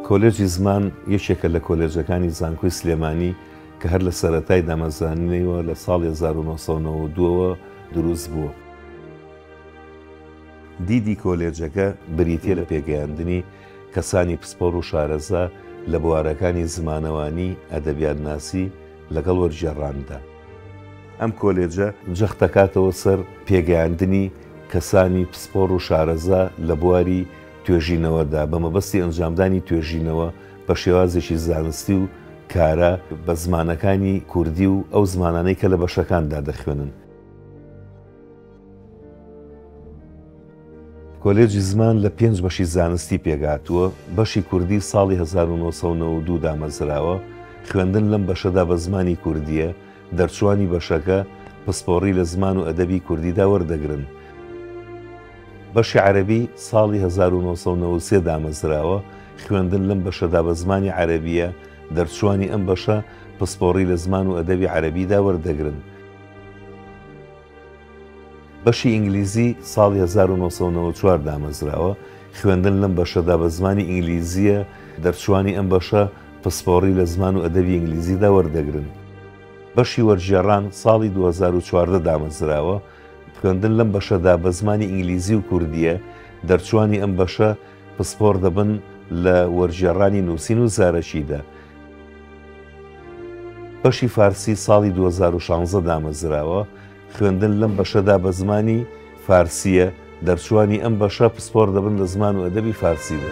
کۆلێجی زمان یەکێکە لە کۆلێجەکانی زانکۆی سلێمانی کە هەر لە سەرەتای دامەزرانیەوە لە ساڵی 1992ەوە دروست بووە. دیدی کۆلێجەکە بریتیە لە پێگەیاندنی کەسانی پسپۆڕ و شارەزا لە بوارەکانی زمانەوانی ئەدەبیاتناسی لەگەڵ وەرگێڕاندا. ئەم کۆلێجە جەخت دەکاتەوە سەر پێگەیاندنی کەسانی پسپۆڕ و شارەزا لە بواری توێژینەوەدا بە مەبەستی ئەنجامدانی توێژینەوە بە شێوازێکی زانستی و کارە بە زمانەکانی کوردی و ئەو زمانانەی کە لە بەشەکاندا دەخوێنن. کۆلێجی زمان لە 5 بەشی زانستی پێگاتووە. بەشی کوردی ساڵی 1992 دامەزراوە. خوێندن لەم بەشەدا بە زمانی کوردیە. دەرچوانی بەشەکە پسپۆڕی لە زمان و ئەدەبی کوردیدا وەردەگرن. بەشی عەرەبی ساڵی 1993 دامەزراوە. خوێندن لەم بەشەدا بە زمانی عەرەبیە. دەرچوانی ئەم بەشە پسپۆڕی لە زمان و ئەدەبی عەرەبیدا وەردەگرن. بەشی ئینگلیزی ساڵی 1994 دامەزراوە. خوێندن لەم بەشەدا بە زمانی ئینگلیزیە. دەرچوانی ئەم بەشە پسپۆڕی لە زمان و ئەدەبی ئینگلیزیدا وەردەگرن. بەشی وەرگێڕان ساڵی 2014 دامەزراوە. خوێندن لەم بەشەدا بە زمانی ئینگلیزی و کوردیە. دەرچوانی ئەم بەشە پسپۆڕ دەبن لە وەرگێڕانی نووسین و زارەکیدا. بەشی فارسی ساڵی 2016 دامەزراوە. خوێندن لەم بەشەدا بە زمانی فارسیە. دەرچوانی ئەم بەشە پسپۆڕ دەبن لە زمان و ئەدەبی فارسیدا.